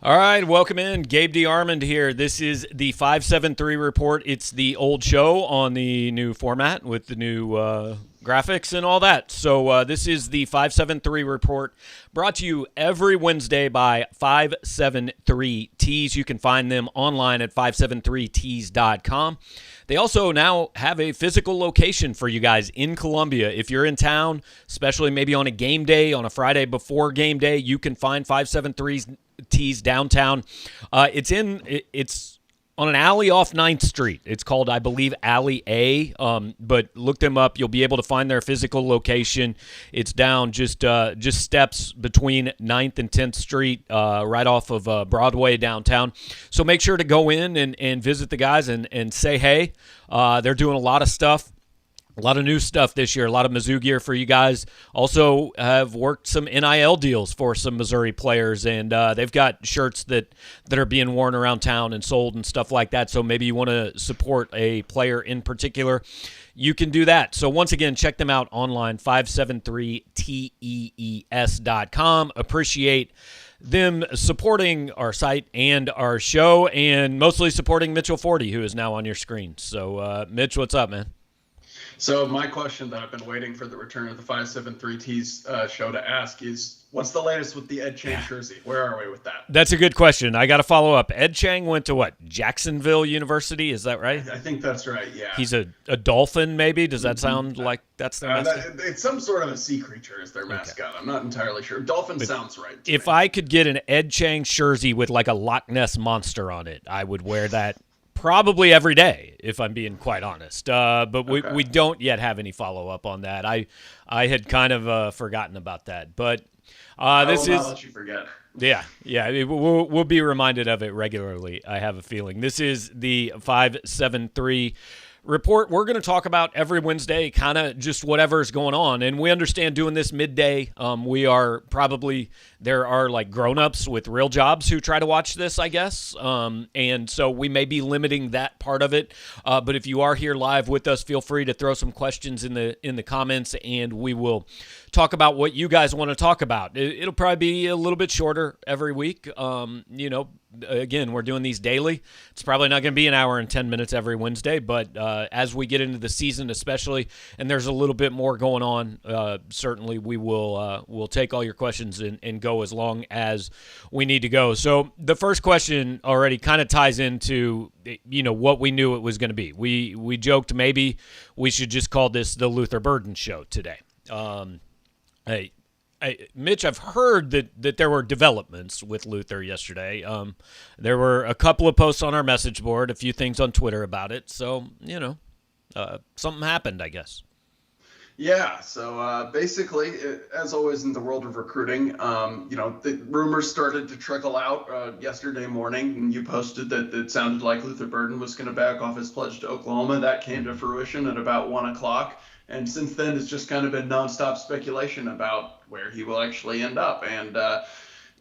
All right, welcome in. Gabe DeArmond here. This is the 573 report. It's the old show on the new format with the new graphics and all that. So this is the 573 report brought to you every Wednesday by 573 Tees. You can find them online at 573tees.com. They also now have a physical location for you guys in Columbia. If you're in town, especially maybe on a game day, on a Friday before game day, you can find 573's Tees downtown. It's on an alley off 9th Street. It's called, I believe, Alley A. But look them up. You'll be able to find their physical location. It's down just steps between 9th and 10th Street, right off of Broadway downtown. So make sure to go in and visit the guys and say hey. They're doing a lot of stuff. A lot of new stuff this year, a lot of Mizzou gear for you guys. Also have worked some NIL deals for some Missouri players, and they've got shirts that are being worn around town and sold and stuff like that. So maybe you want to support a player in particular, you can do that. So once again, check them out online, 573tees.com. Appreciate them supporting our site and our show, and mostly supporting Mitchell Forde, who is now on your screen. So, Mitch, what's up, man? So my question that I've been waiting for the return of the 573 Tees show to ask is, what's the latest with the Ed Chang jersey? Where are we with that? That's a good question. I got to follow up. Ed Chang went to what? Jacksonville University? Is that right? I think that's right, yeah. He's a dolphin, maybe? Does that sound like that's their mascot? It's some sort of a sea creature is their mascot. Okay. I'm not entirely sure. Dolphin sounds right. If I could get an Ed Chang jersey with like a Loch Ness monster on it, I would wear that probably every day, if I'm being quite honest. But we don't yet have any follow-up on that. I had kind of forgotten about that. But this is... I'll let you forget. Yeah. We'll be reminded of it regularly, I have a feeling. This is the 573 report. We're going to talk about every Wednesday kind of just whatever's going on. And we understand doing this midday. There are like grown-ups with real jobs who try to watch this, I guess. And so we may be limiting that part of it. But if you are here live with us, feel free to throw some questions in the comments, and we will talk about what you guys want to talk about. It'll probably be a little bit shorter every week. Again, we're doing these daily. It's probably not going to be an hour and 10 minutes every Wednesday, but as we get into the season especially, and there's a little bit more going on, certainly we'll take all your questions and go as long as we need to go. So the first question already kind of ties into what we knew it was going to be. We joked maybe we should just call this the Luther Burden Show today. Mitch, I've heard that there were developments with Luther yesterday. There were a couple of posts on our message board, a few things on Twitter about it. So, something happened, I guess. Yeah, so basically, as always in the world of recruiting, the rumors started to trickle out yesterday morning, and you posted that it sounded like Luther Burden was going to back off his pledge to Oklahoma. That came to fruition at about 1 o'clock. And since then, it's just kind of been nonstop speculation about where he will actually end up. And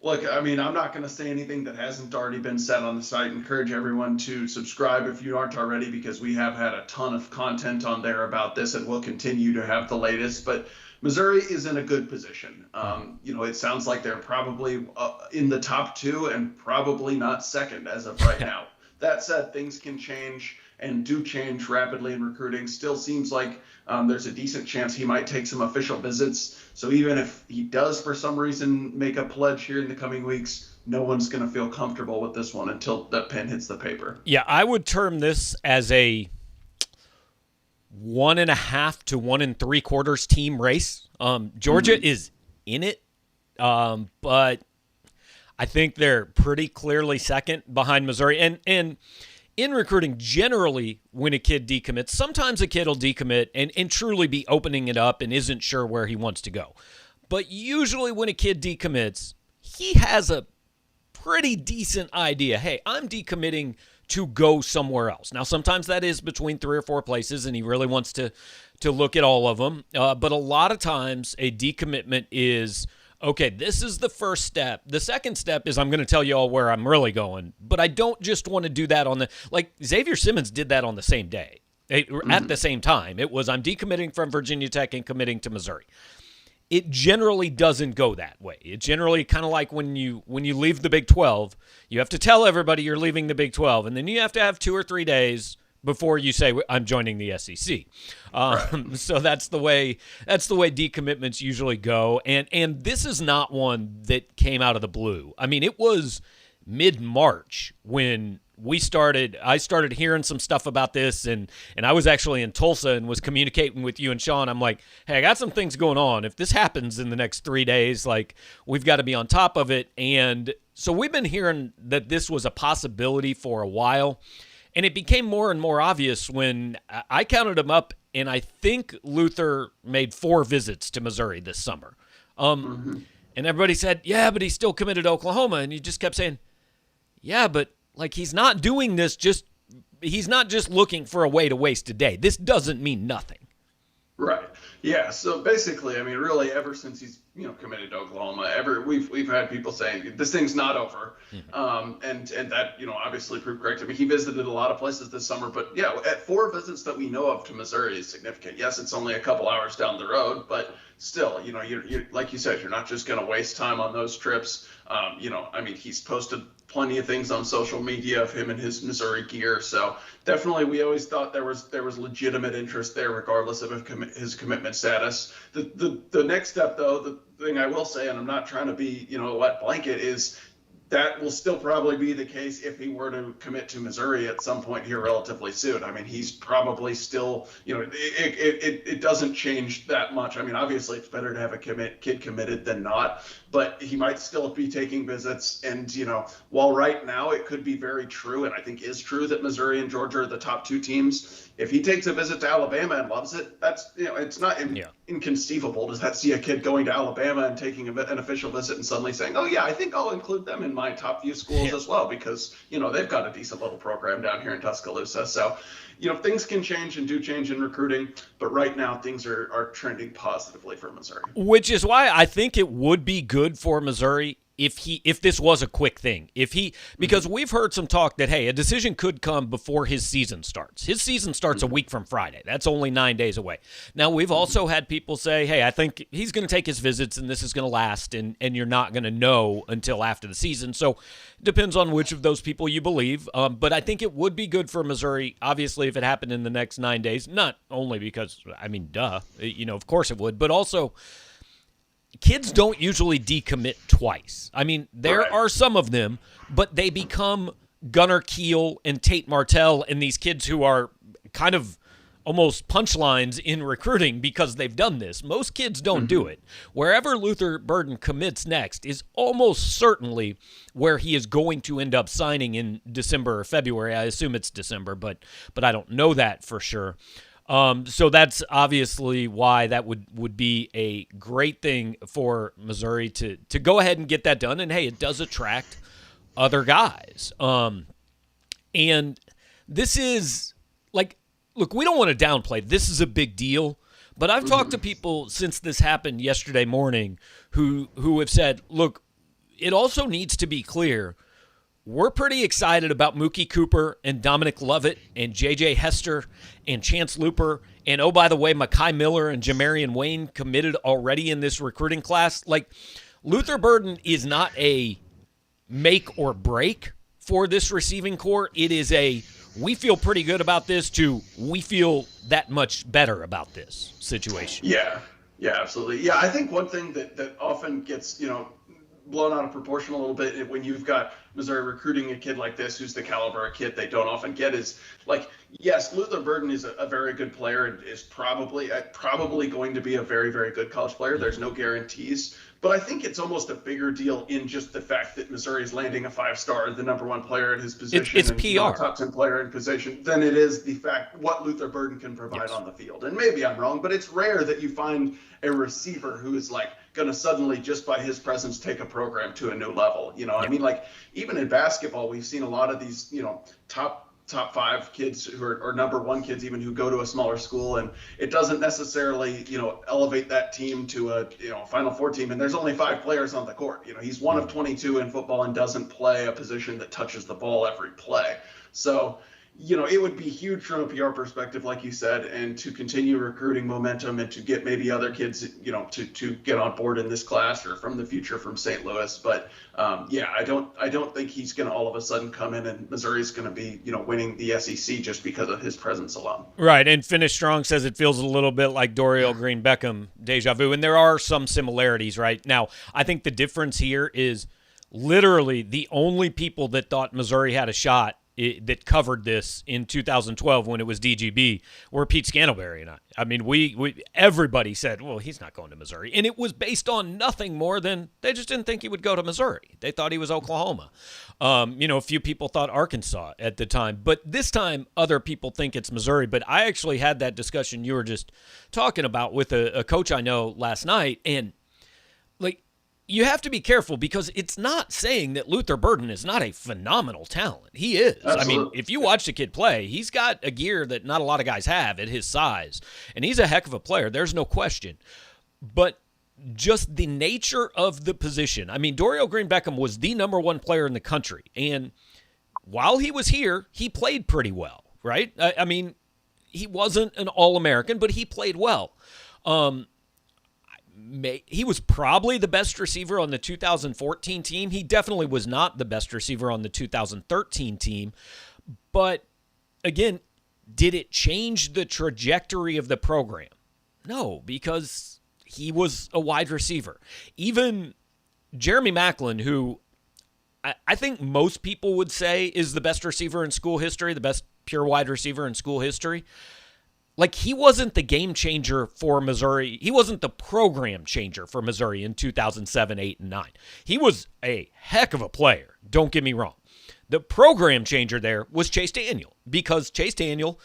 look, I mean, I'm not going to say anything that hasn't already been said on the site. Encourage everyone to subscribe if you aren't already, because we have had a ton of content on there about this, and we'll continue to have the latest. But Missouri is in a good position. It sounds like they're probably in the top 2 and probably not second as of right now. That said, things can change and do change rapidly in recruiting. Still seems like there's a decent chance he might take some official visits. So even if he does for some reason make a pledge here in the coming weeks, no one's going to feel comfortable with this one until the pen hits the paper. Yeah, I would term this as a 1.5 to 1 3/4 team race. Georgia is in it, but I think they're pretty clearly second behind Missouri. And in recruiting, generally, when a kid decommits, sometimes a kid will decommit and truly be opening it up and isn't sure where he wants to go. But usually when a kid decommits, he has a pretty decent idea. Hey, I'm decommitting to go somewhere else. Now, sometimes that is between 3 or 4 places, and he really wants to look at all of them. But a lot of times, a decommitment is, okay, this is the first step. The second step is I'm going to tell you all where I'm really going. But I don't just want to do that like Xavier Simmons did that on the same day, at the same time. It was, I'm decommitting from Virginia Tech and committing to Missouri. it generally doesn't go that way. It generally kind of like when you leave the Big 12, you have to tell everybody you're leaving the Big 12, and then you have to have 2 or 3 days before you say I'm joining the SEC. So that's the way decommitments usually go. And this is not one that came out of the blue. I mean, it was mid-March when I started hearing some stuff about this, and I was actually in Tulsa and was communicating with you and Sean. I'm like, hey, I got some things going on. If this happens in the next 3 days, like, we've got to be on top of it. And so we've been hearing that this was a possibility for a while, and it became more and more obvious when I counted them up, and I think Luther made 4 visits to Missouri this summer. And everybody said, yeah, but he's still committed to Oklahoma. And you just kept saying, yeah, but like, he's not doing this he's not just looking for a way to waste a day. This doesn't mean nothing. Right. Yeah. So basically, I mean, really, ever since he's committed to Oklahoma, we've had people saying this thing's not over, and that obviously proved correct. I mean, he visited a lot of places this summer, but yeah, at 4 visits that we know of to Missouri is significant. Yes, it's only a couple hours down the road, but still, you're like you said, you're not just going to waste time on those trips. I mean, he's posted plenty of things on social media of him and his Missouri gear. So definitely, we always thought there was legitimate interest there, regardless of his commitment status. The next step, though, the thing I will say, and I'm not trying to be a wet blanket, is that will still probably be the case if he were to commit to Missouri at some point here relatively soon. I mean, he's probably still, it doesn't change that much. I mean, obviously it's better to have a kid committed than not, but he might still be taking visits. And, while right now it could be very true, and I think is true, that Missouri and Georgia are the top 2 teams, if he takes a visit to Alabama and loves it, that's, it's not inconceivable to see a kid going to Alabama and taking an official visit and suddenly saying, oh yeah, I think I'll include them in my top few schools as well, because, they've got a decent little program down here in Tuscaloosa. So, things can change and do change in recruiting, but right now things are trending positively for Missouri. Which is why I think it would be good for Missouri if this was a quick thing. Because we've heard some talk that, hey, a decision could come before his season starts. His season starts a week from Friday. That's only 9 days away. Now, we've also had people say, hey, I think he's going to take his visits and this is going to last, and you're not going to know until after the season. So it depends on which of those people you believe. But I think it would be good for Missouri, obviously, if it happened in the next 9 days, not only because, I mean, of course it would, but also kids don't usually decommit twice. I mean, there are some of them, but they become Gunnar Kiel and Tate Martell and these kids who are kind of almost punchlines in recruiting because they've done this. Most kids don't do it. Wherever Luther Burden commits next is almost certainly where he is going to end up signing in December or February. I assume it's December, but I don't know that for sure. So that's obviously why that would be a great thing for Missouri to go ahead and get that done. And, hey, it does attract other guys. And this is, like, look, we don't want to downplay. This is a big deal. But I've talked to people since this happened yesterday morning who have said, look, it also needs to be clear, we're pretty excited about Mookie Cooper and Dominic Lovett and J.J. Hester and Chance Looper. And, oh, by the way, Mekhi Miller and Jamarian Wayne committed already in this recruiting class. Like, Luther Burden is not a make or break for this receiving corps. It is we feel pretty good about this to we feel that much better about this situation. Yeah, absolutely. Yeah, I think one thing that often gets, blown out of proportion a little bit when you've got Missouri recruiting a kid like this, who's the caliber of kid they don't often get, is like, yes, Luther Burden is a very good player and is probably going to be a very, very good college player. There's no guarantees. But I think it's almost a bigger deal in just the fact that Missouri's landing a 5-star, the number 1 player at his position, it's PR, top 10 player in position, than it is the fact what Luther Burden can provide on the field. And maybe I'm wrong, but it's rare that you find a receiver who is like going to suddenly, just by his presence, take a program to a new level. I mean, like, even in basketball, we've seen a lot of these, top 5 kids who are, or number 1 kids even, who go to a smaller school, and it doesn't necessarily, elevate that team to a, Final Four team. And there's only 5 players on the court. He's one of 22 in football and doesn't play a position that touches the ball every play. So, it would be huge from a PR perspective, like you said, and to continue recruiting momentum and to get maybe other kids, to get on board in this class or from the future from St. Louis. But I don't think he's going to all of a sudden come in and Missouri's going to be, winning the SEC just because of his presence alone. Right, and Finish Strong says it feels a little bit like Dorial Green Beckham deja vu, and there are some similarities, right? Now, I think the difference here is literally the only people that thought Missouri had a shot that covered this in 2012 when it was DGB were Pete Scantlebury and I. I mean, everybody said, well, he's not going to Missouri. And it was based on nothing more than they just didn't think he would go to Missouri. They thought he was Oklahoma. A few people thought Arkansas at the time. But this time, other people think it's Missouri. But I actually had that discussion you were just talking about with a coach I know last night. And, you have to be careful because it's not saying that Luther Burden is not a phenomenal talent. He is. Absolutely. I mean, if you watch the kid play, he's got a gear that not a lot of guys have at his size. And he's a heck of a player. There's no question. But just the nature of the position. I mean, Dorial Green Beckham was the number one player in the country. And while he was here, he played pretty well, right? I mean, he wasn't an All-American, but he played well. He was probably the best receiver on the 2014 team. He definitely was not the best receiver on the 2013 team. But, again, did it change the trajectory of the program? No, because he was a wide receiver. Even Jeremy Maclin, who I think most people would say is the best receiver in school history, the best pure wide receiver in school history, he wasn't the game changer for Missouri. He wasn't the program changer for Missouri in 2007, 8, and 9. He was a heck of a player. Don't get me wrong. The program changer there was Chase Daniel because Chase Daniel,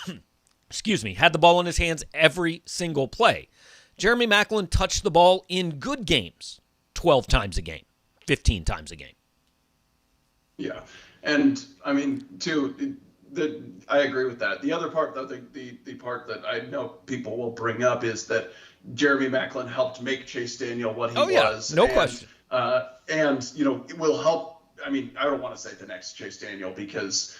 had the ball in his hands every single play. Jeremy Maclin touched the ball in good games 12 times a game, 15 times a game. Yeah. And, I mean, too, I agree with that. The other part, though, the part that I know people will bring up is that Jeremy Maclin helped make Chase Daniel what he was. No question. And, it will help. I mean, I don't want to say the next Chase Daniel because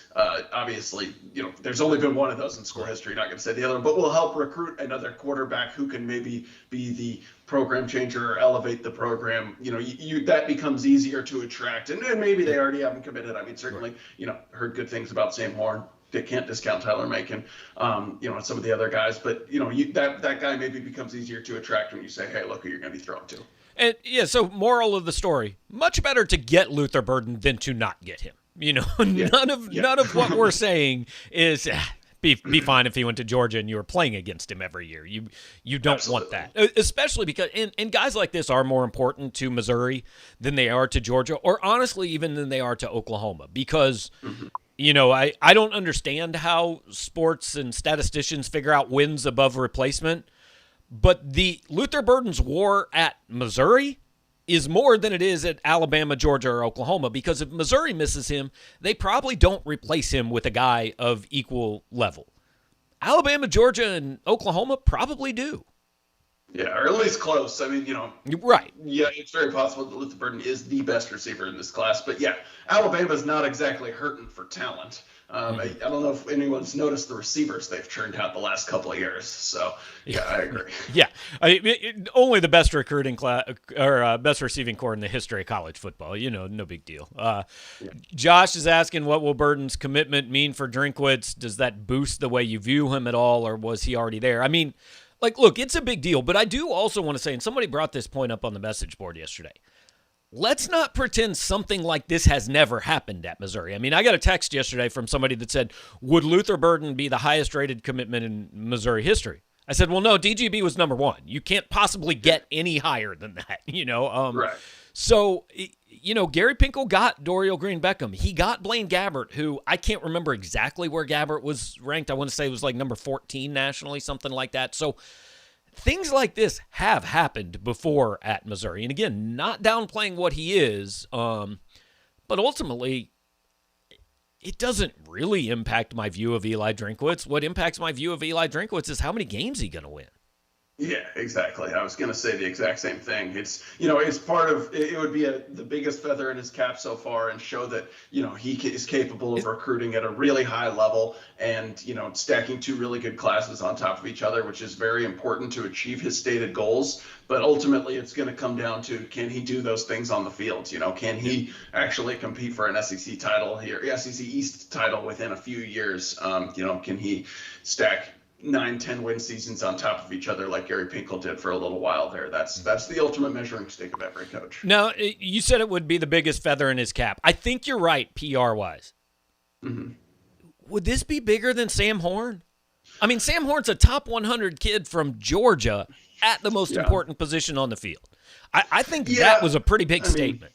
obviously, there's only been one of those in school history. Not going to say the other one, but will help recruit another quarterback who can maybe be the program changer or elevate the program. That becomes easier to attract. And maybe they already haven't committed. I mean, certainly, heard good things about Sam Horn. They can't discount Tyler Macon, and some of the other guys. But, that guy maybe becomes easier to attract when you say, hey, look who you're going to be throwing to. And so moral of the story, much better to get Luther Burden than to not get him. None of what we're saying is be fine if he went to Georgia and you were playing against him every year. You don't want that. Especially because and guys like this are more important to Missouri than they are to Georgia, or honestly even than they are to Oklahoma. Because I don't understand how sports and statisticians figure out wins above replacement. But the Luther Burden's war at Missouri is more than it is at Alabama, Georgia, or Oklahoma, because if Missouri misses him, they probably don't replace him with a guy of equal level. Alabama, Georgia, and Oklahoma probably do. Yeah, or at least close. I mean, right. Yeah, it's very possible that Luther Burden is the best receiver in this class. But yeah, Alabama's not exactly hurting for talent. I don't know if anyone's noticed the receivers they've churned out the last couple of years. So, yeah, I agree. Yeah, only the best recruiting class or best receiving core in the history of college football. No big deal. Josh is asking, what will Burden's commitment mean for Drinkwitz? Does that boost the way you view him at all, or was he already there? I mean, look, it's a big deal, but I do also want to say, and somebody brought this point up on the message board yesterday, let's not pretend something like this has never happened at Missouri. I mean, I got a text yesterday from somebody that said, would Luther Burden be the highest rated commitment in Missouri history? I said, well, no, DGB was number one. You can't possibly get any higher than that, Right. So, Gary Pinkel got Dorial Green Beckham. He got Blaine Gabbert, who I can't remember exactly where Gabbert was ranked. I want to say it was number 14 nationally, something like that. So, things like this have happened before at Missouri. And again, not downplaying what he is, but ultimately, it doesn't really impact my view of Eli Drinkwitz. What impacts my view of Eli Drinkwitz is how many games he's going to win. Yeah, exactly. I was going to say the exact same thing. It's part of it would be the biggest feather in his cap so far and show that, he is capable of recruiting at a really high level and, stacking two really good classes on top of each other, which is very important to achieve his stated goals. But ultimately, it's going to come down to, can he do those things on the field? Can he actually compete for an SEC title here, SEC East title within a few years? Can he stack 9-10 win seasons on top of each other like Gary Pinkel did for a little while there? That's the ultimate measuring stick of every coach. Now, you said it would be the biggest feather in his cap. I think you're right, PR-wise. Mm-hmm. Would this be bigger than Sam Horn? I mean, Sam Horn's a top 100 kid from Georgia at the most important position on the field. I think that was a pretty big statement.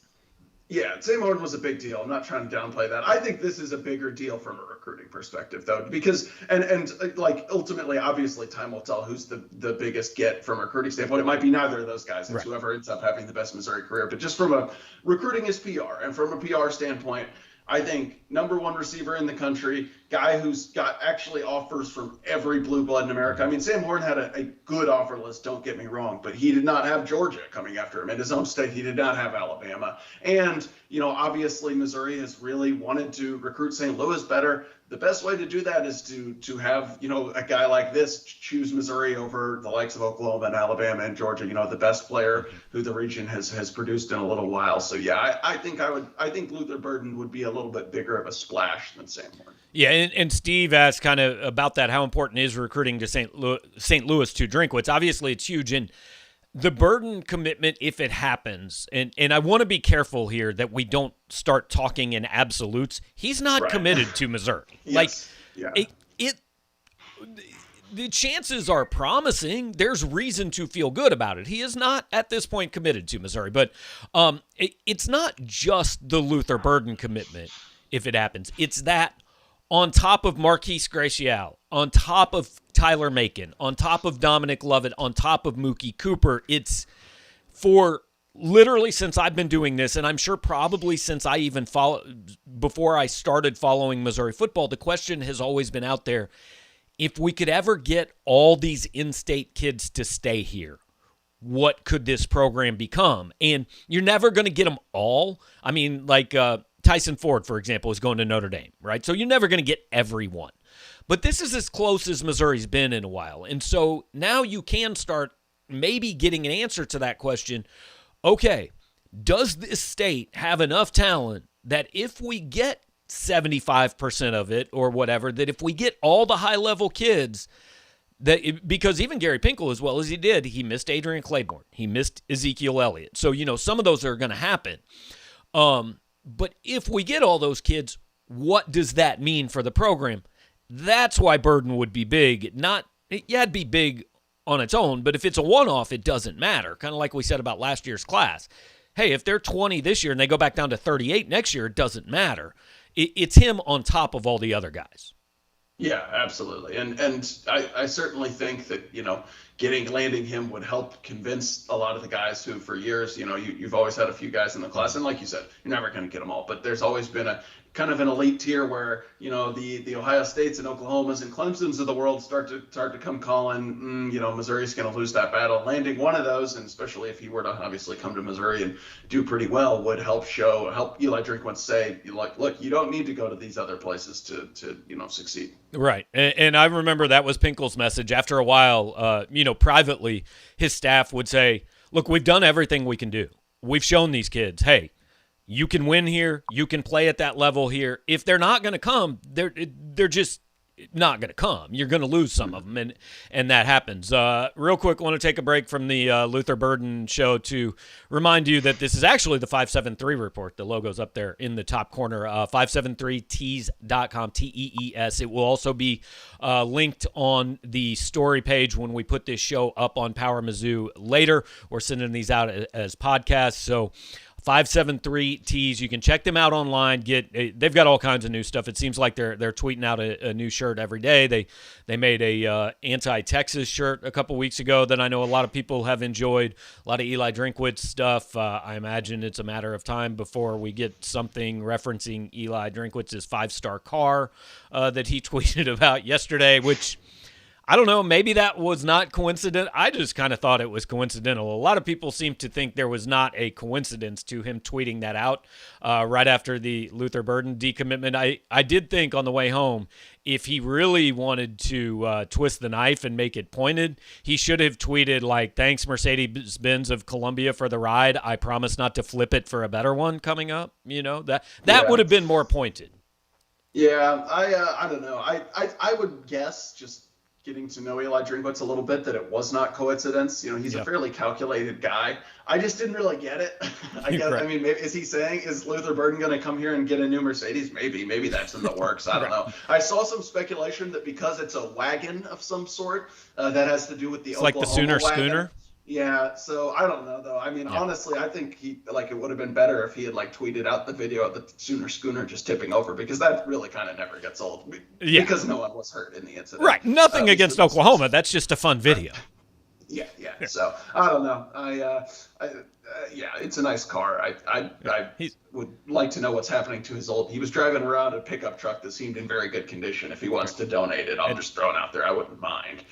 Yeah, Sam Horn was a big deal. I'm not trying to downplay that. I think this is a bigger deal from a recruiting perspective, though, because and like ultimately, obviously, time will tell who's the biggest get from a recruiting standpoint. It might be neither of those guys. It's right. Whoever ends up having the best Missouri career. But just from a recruiting is PR, and from a PR standpoint, I think number one receiver in the country, guy who's got actually offers from every blue blood in America. I mean, Sam Horn had a good offer list, don't get me wrong, but he did not have Georgia coming after him. In his own state, he did not have Alabama. And, obviously Missouri has really wanted to recruit St. Louis better. The best way to do that is to have, a guy like this choose Missouri over the likes of Oklahoma and Alabama and Georgia, the best player who the region has produced in a little while. So, yeah, I think Luther Burden would be a little bit bigger of a splash than Sam Horn. Yeah, and Steve asked kind of about that, how important is recruiting to St. Louis to Drinkwitz. Obviously, it's huge. And the Burden commitment, if it happens, and I want to be careful here that we don't start talking in absolutes. He's not committed to Missouri. Yes. The chances are promising. There's reason to feel good about it. He is not at this point committed to Missouri, but it's not just the Luther Burden commitment if it happens. It's that on top of Marquise Gracial, on top of Tyler Macon, on top of Dominic Lovett, on top of Mookie Cooper. It's for literally since I've been doing this, and I'm sure probably since I even before I started following Missouri football, the question has always been out there, if we could ever get all these in-state kids to stay here, what could this program become? And you're never going to get them all. I mean, like Tyson Forde, for example, is going to Notre Dame, right? So you're never going to get everyone. But this is as close as Missouri's been in a while. And so now you can start maybe getting an answer to that question. Okay, does this state have enough talent that if we get 75% of it or whatever, that if we get all the high-level kids, because even Gary Pinkel, as well as he did, he missed Adrian Claiborne. He missed Ezekiel Elliott. So, some of those are going to happen. But if we get all those kids, what does that mean for the program? That's why Burden would be big. It'd be big on its own, but if it's a one-off, it doesn't matter. Kind of like we said about last year's class. Hey, if they're 20 this year and they go back down to 38 next year, it doesn't matter. It's him on top of all the other guys. Yeah, absolutely. And I certainly think that, landing him would help convince a lot of the guys who for years, you've always had a few guys in the class. And like you said, you're never going to get them all. But there's always been a kind of an elite tier where, the Ohio States and Oklahomas and Clemsons of the world start to come calling, Missouri's going to lose that battle. Landing one of those, and especially if he were to obviously come to Missouri and do pretty well, would help Eli Drinkwitz say, look, you don't need to go to these other places to succeed. Right. And I remember that was Pinkel's message. After a while, privately, his staff would say, look, we've done everything we can do. We've shown these kids, hey, you can win here. You can play at that level here. If they're not going to come, they're just not going to come. You're going to lose some of them, and that happens. Real quick, I want to take a break from the Luther Burden show to remind you that this is actually the 573 report. The logo's up there in the top corner, 573tees.com, Tees. It will also be linked on the story page when we put this show up on Power Mizzou later. We're sending these out as podcasts, so 573 Tees. You can check them out online. They've got all kinds of new stuff. It seems like they're tweeting out a new shirt every day. They made a anti-Texas shirt a couple weeks ago that I know a lot of people have enjoyed. A lot of Eli Drinkwitz stuff. I imagine it's a matter of time before we get something referencing Eli Drinkwitz's 5-star car that he tweeted about yesterday, which I don't know. Maybe that was not coincident. I just kind of thought it was coincidental. A lot of people seem to think there was not a coincidence to him tweeting that out right after the Luther Burden decommitment. I did think on the way home, if he really wanted to twist the knife and make it pointed, he should have tweeted like, "Thanks Mercedes-Benz of Columbia for the ride. I promise not to flip it for a better one coming up." That would have been more pointed. Yeah, I don't know. I would guess, just getting to know Eli Drinkwitz a little bit, that it was not coincidence. He's a fairly calculated guy. I just didn't really get it. I guess. Right. I mean, maybe, is he saying, is Luther Burden going to come here and get a new Mercedes? Maybe that's in the works. I don't know. I saw some speculation that because it's a wagon of some sort, that has to do with the Oklahoma like the Sooner wagon. Schooner. Yeah, so I don't know though. I mean, honestly, I think it would have been better if he had tweeted out the video of the Sooner Schooner just tipping over, because that really kind of never gets old. Yeah. Because no one was hurt in the incident. Right. Nothing against Oklahoma. That's just a fun video. Yeah. So I don't know. It's a nice car. I would like to know what's happening to his old. He was driving around a pickup truck that seemed in very good condion. If he wants to donate it, I'm just throwing out there. I wouldn't mind.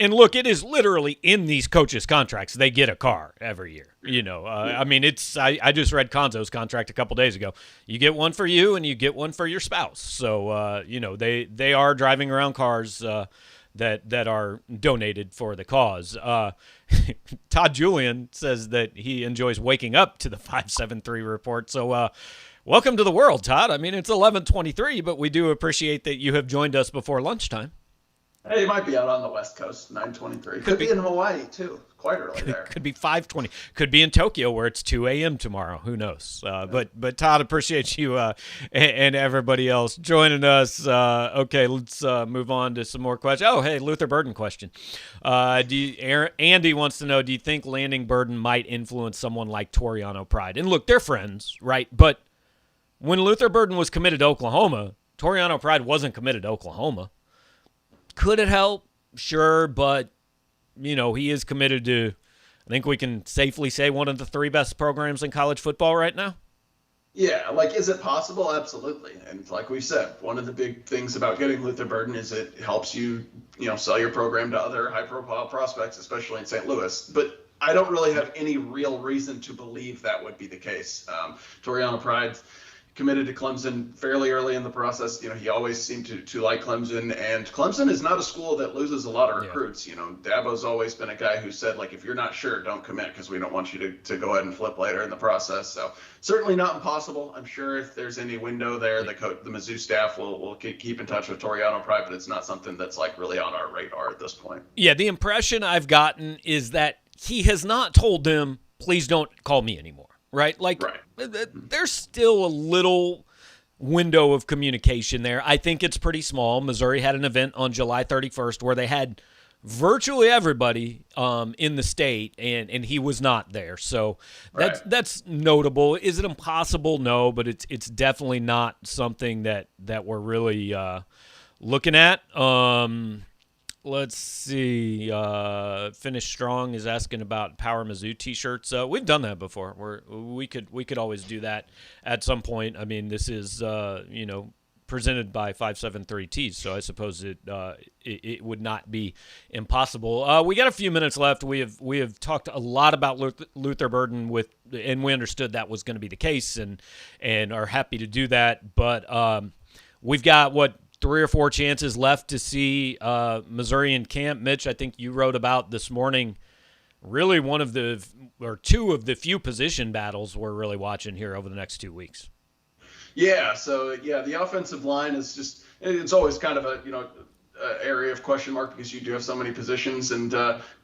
And look, it is literally in these coaches' contracts. They get a car every year. I mean, it's. I just read Konzo's contract a couple days ago. You get one for you, and you get one for your spouse. So they are driving around cars. That are donated for the cause. Todd Julian says that he enjoys waking up to the 573 report. So welcome to the world, Todd. I mean, it's 11:23, but we do appreciate that you have joined us before lunchtime. Hey, you might be out on the West Coast, 9:23. Could be in Hawaii, too. Quite early there. Could be 5:20. Could be in Tokyo, where it's 2 a.m. tomorrow. Who knows? But Todd, appreciate you and everybody else joining us. Okay, let's move on to some more questions. Oh, hey, Luther Burden question. Andy wants to know, do you think landing Burden might influence someone like Toriano Pride? And look, they're friends, right? But when Luther Burden was committed to Oklahoma, Toriano Pride wasn't committed to Oklahoma. Could it help? Sure, but he is committed to, I think we can safely say, one of the three best programs in college football right now. Yeah, is it possible? Absolutely. And like we said, one of the big things about getting Luther Burden is it helps you, sell your program to other high-profile prospects, especially in St. Louis. But I don't really have any real reason to believe that would be the case. Toriano Pride committed to Clemson fairly early in the process. He always seemed to like Clemson, and Clemson is not a school that loses a lot of recruits. Dabo's always been a guy who said, if you're not sure, don't commit, because we don't want you to go ahead and flip later in the process. So certainly not impossible. I'm sure if there's any window there, the Mizzou staff will keep in touch with Toriano Pride, but it's not something that's really on our radar at this point. Yeah, the impression I've gotten is that he has not told them, please don't call me anymore. Right? There's still a little window of communication there. I think it's pretty small. Missouri had an event on July 31st where they had virtually everybody in the state, and he was not there. So that's notable. Is it impossible? No, but it's definitely not something that we're really looking at. Let's see. Finish Strong is asking about Power Mizzou T-shirts. We've done that before. We could always do that at some point. I mean, this is presented by 573 Tees, so I suppose it would not be impossible. We got a few minutes left. We have talked a lot about Luther Burden and we understood that was going to be the case, and are happy to do that. But we've got 3 or 4 chances left to see Missouri in camp. Mitch, I think you wrote about this morning, really two of the few position battles we're really watching here over the next 2 weeks. Yeah, so the offensive line is just, it's always kind of a area of question mark, because you do have so many positions, and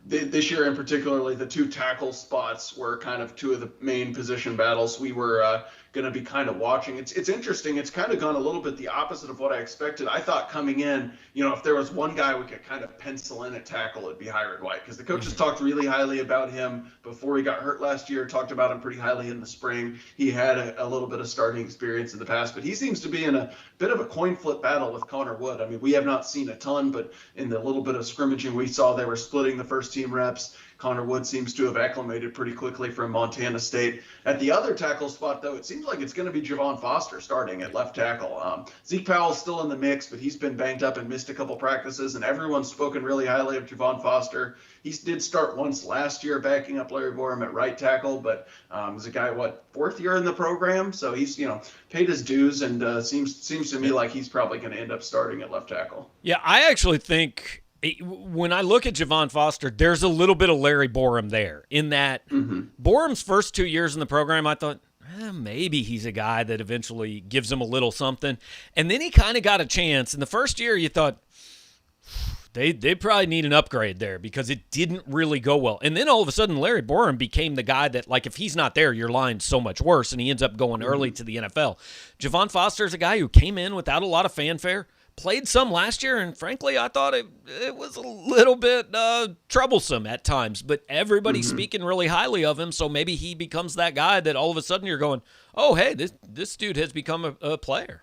this year in particularly, the 2 tackle spots were kind of 2 of the main position battles we were going to be kind of watching. It's interesting. It's kind of gone a little bit the opposite of what I expected. I thought coming in, if there was one guy we could kind of pencil in at tackle, it'd be Hired White, because the coaches talked really highly about him before he got hurt last year, talked about him pretty highly in the spring. He had a little bit of starting experience in the past, but he seems to be in a bit of a coin flip battle with Connor Wood. I mean, we have not seen a ton, but in the little bit of scrimmaging we saw, they were splitting the first team reps. Connor Wood seems to have acclimated pretty quickly from Montana State. At the other tackle spot, though, it seems like it's going to be Javon Foster starting at left tackle. Zeke Powell's still in the mix, but he's been banged up and missed a couple practices, and everyone's spoken really highly of Javon Foster. He did start once last year backing up Larry Borum at right tackle, but is a guy, fourth year in the program? So he's, paid his dues, and seems to me like he's probably going to end up starting at left tackle. Yeah, I actually think when I look at Javon Foster, there's a little bit of Larry Borum there in that Borum's first 2 years in the program, I thought, maybe he's a guy that eventually gives him a little something. And then he kind of got a chance. In the first year, you thought, they probably need an upgrade there because it didn't really go well. And then all of a sudden, Larry Borum became the guy that, if he's not there, your line's so much worse, and he ends up going early to the NFL. Javon Foster's a guy who came in without a lot of fanfare, played some last year, and frankly, I thought it was a little bit troublesome at times. But everybody's speaking really highly of him, so maybe he becomes that guy that all of a sudden you're going, oh, hey, this dude has become a player.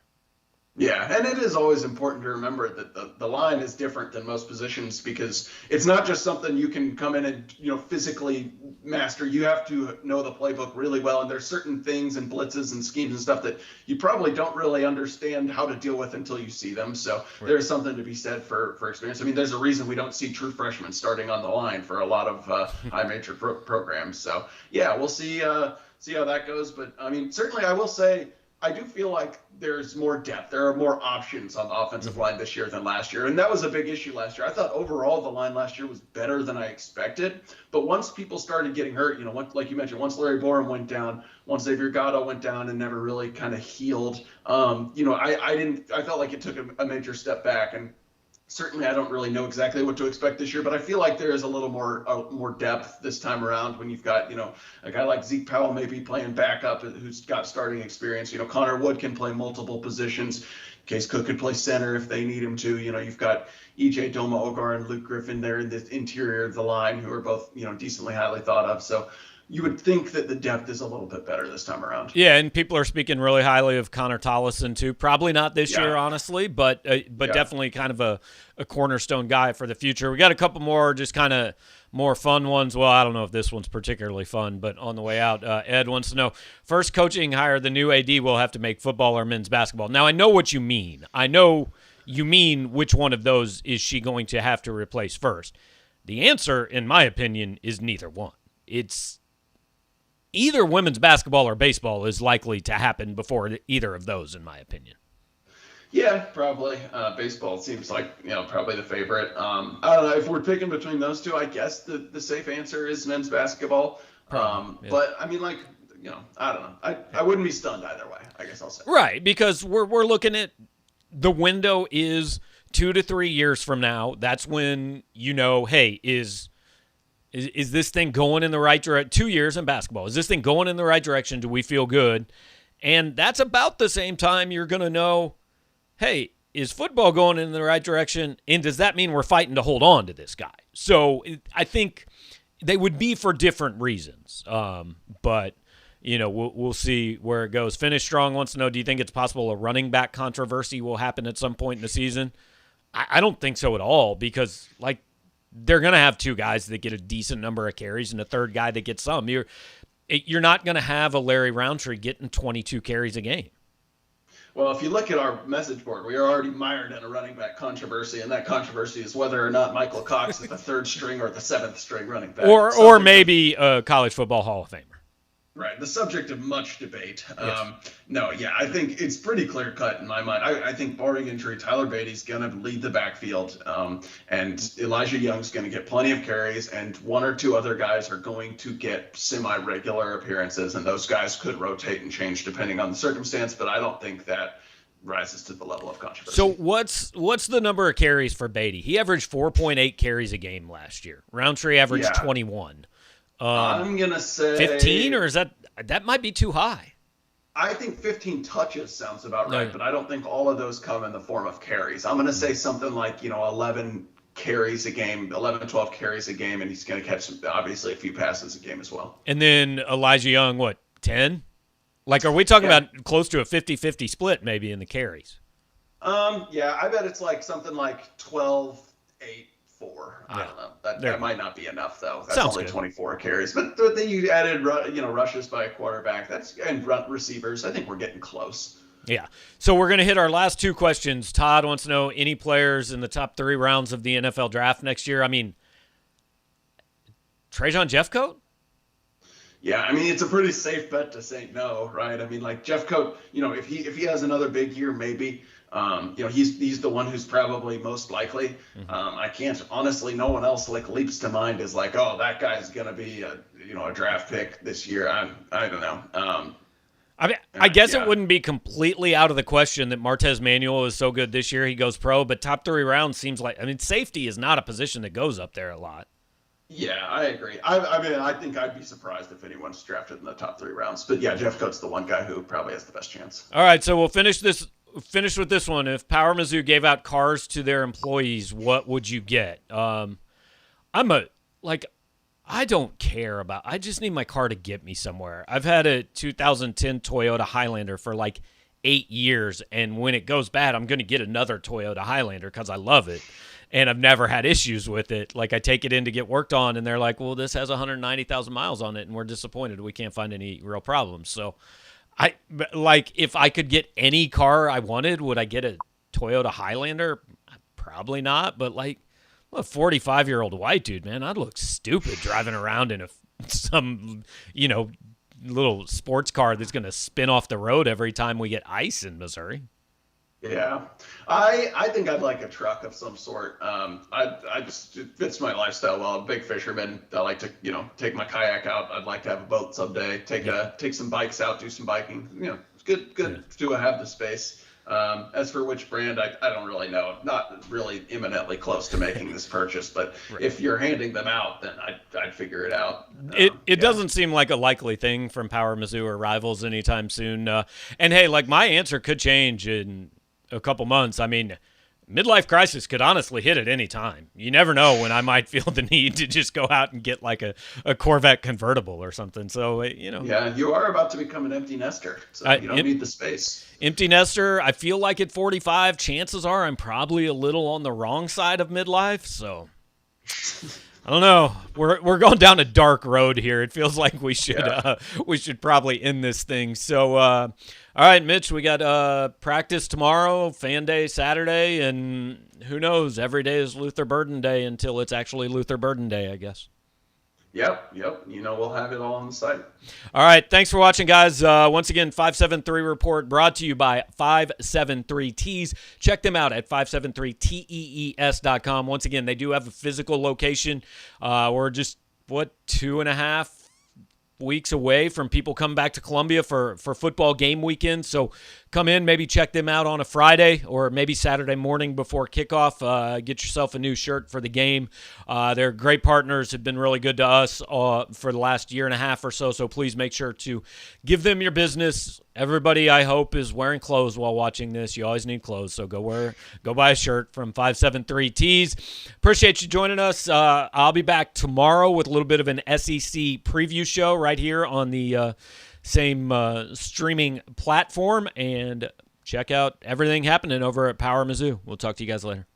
Yeah, and it is always important to remember that the line is different than most positions because it's not just something you can come in and physically master. You have to know the playbook really well, and there's certain things and blitzes and schemes and stuff that you probably don't really understand how to deal with until you see them. So there's something to be said for experience. I mean, there's a reason we don't see true freshmen starting on the line for a lot of high major programs. So yeah, we'll see how that goes. But I mean, certainly I will say, I do feel like there's more depth. There are more options on the offensive line this year than last year. And that was a big issue last year. I thought overall the line last year was better than I expected. But once people started getting hurt, like you mentioned, once Larry Borum went down, once Xavier Gatto went down and never really kind of healed, I felt like it took a major step back. And certainly I don't really know exactly what to expect this year, but I feel like there is a little more depth this time around when you've got, a guy like Zeke Powell maybe playing backup who's got starting experience. Connor Wood can play multiple positions. Case Cook could play center if they need him to. You've got EJ Doma-Ogar and Luke Griffin there in the interior of the line who are both, decently highly thought of. So you would think that the depth is a little bit better this time around. Yeah, and people are speaking really highly of Connor Tollison too. Probably not this year, honestly, but definitely kind of a cornerstone guy for the future. We got a couple more just kind of more fun ones. Well, I don't know if this one's particularly fun, but on the way out, Ed wants to know, first coaching hire, the new AD will have to make football or men's basketball. Now, I know what you mean. I know you mean which one of those is she going to have to replace first. The answer, in my opinion, is neither one. It's either women's basketball or baseball is likely to happen before either of those, in my opinion. Yeah, probably. Baseball seems like, probably the favorite. I don't know. If we're picking between those two, I guess the safe answer is men's basketball. Yeah. But, I mean, I don't know. I wouldn't be stunned either way, I guess I'll say. Right, because we're looking at the window is 2 to 3 years from now. That's when, hey, is this thing going in the right direction? 2 years in basketball. Is this thing going in the right direction? Do we feel good? And that's about the same time you're going to know, hey, is football going in the right direction? And does that mean we're fighting to hold on to this guy? So I think they would be for different reasons. But, we'll see where it goes. Finish Strong wants to know, do you think it's possible a running back controversy will happen at some point in the season? I don't think so at all because, they're going to have two guys that get a decent number of carries and a third guy that gets some. You're not going to have a Larry Roundtree getting 22 carries a game. Well, if you look at our message board, we are already mired in a running back controversy, and that controversy is whether or not Michael Cox is the third string or the seventh string running back. Or maybe a college football Hall of Famer. Right, the subject of much debate. Yes. I think it's pretty clear cut in my mind. I think barring injury, Tyler Beatty's going to lead the backfield, and Elijah Young's going to get plenty of carries, and one or two other guys are going to get semi-regular appearances, and those guys could rotate and change depending on the circumstance, but I don't think that rises to the level of controversy. So what's the number of carries for Beatty? He averaged 4.8 carries a game last year. Roundtree averaged 21. I'm going to say 15, or is that might be too high? I think 15 touches sounds about right, but I don't think all of those come in the form of carries. I'm going to say something like, 11 carries a game, 11, 12 carries a game, and he's going to catch, obviously, a few passes a game as well. And then Elijah Young, 10? Are we talking about close to a 50-50 split maybe in the carries? I bet it's something like 12, 8, 4. Yeah. I don't know. That might not be enough, though. That's Sounds only good. 24 carries. But then you added, rushes by a quarterback. And receivers. I think we're getting close. Yeah. So we're going to hit our last 2 questions. Todd wants to know any players in the top 3 rounds of the NFL draft next year. I mean, Trajan Jeffcoat? Yeah, I mean, it's a pretty safe bet to say no, right? I mean, like Jeffcoat, if he has another big year, maybe. He's the one who's probably most likely. I can't honestly. No one else leaps to mind as like, oh, that guy's gonna be a draft pick this year. I don't know. I guess it wouldn't be completely out of the question that Martez Manuel is so good this year he goes pro, but top 3 rounds seems like safety is not a position that goes up there a lot. Yeah, I agree. I think I'd be surprised if anyone's drafted in the top 3 rounds. But yeah, Jeffcoat's the one guy who probably has the best chance. All right, so we'll finish with this one. If Power Mizzou gave out cars to their employees, what would you get? I don't care about. I just need my car to get me somewhere. I've had a 2010 Toyota Highlander for 8 years, and when it goes bad, I'm going to get another Toyota Highlander because I love it. And I've never had issues with it. I take it in to get worked on, and they're like, well, this has 190,000 miles on it, and we're disappointed. We can't find any real problems. So, if I could get any car I wanted, would I get a Toyota Highlander? Probably not. But, I'm a 45-year-old white dude, man. I'd look stupid driving around in some little sports car that's going to spin off the road every time we get ice in Missouri. Yeah, I think I'd like a truck of some sort. It fits my lifestyle well. I'm a big fisherman. I like to, take my kayak out. I'd like to have a boat someday. Take some bikes out, do some biking. It's good to have the space. As for which brand, I don't really know. Not really imminently close to making this purchase, but right. If you're handing them out, then I'd figure it out. It doesn't seem like a likely thing from Power Mizzou or rivals anytime soon. And hey, my answer could change in a couple months. Midlife crisis could honestly hit at any time. You never know when I might feel the need to just go out and get a Corvette convertible or something. So, Yeah, you are about to become an empty nester, so you don't need the space. Empty nester, I feel like at 45, chances are I'm probably a little on the wrong side of midlife, so I don't know. We're going down a dark road here. It feels like we should probably end this thing. So, all right, Mitch, we got practice tomorrow, fan day Saturday, and who knows? Every day is Luther Burden Day until it's actually Luther Burden Day, I guess. Yep. We'll have it all on the site. All right. Thanks for watching, guys. Once again, 573 Report brought to you by 573 Tees. Check them out at 573tees.com. Once again, they do have a physical location. We're just, 2.5 weeks away from people coming back to Columbia for football game weekend. So come in, maybe check them out on a Friday or maybe Saturday morning before kickoff. Get yourself a new shirt for the game. They're great partners, have been really good to us for the last year and a half or so. So please make sure to give them your business. Everybody, I hope, is wearing clothes while watching this. You always need clothes, so go buy a shirt from 573 Tees. Appreciate you joining us. I'll be back tomorrow with a little bit of an SEC preview show right here on the same streaming platform. And check out everything happening over at Power Mizzou. We'll talk to you guys later.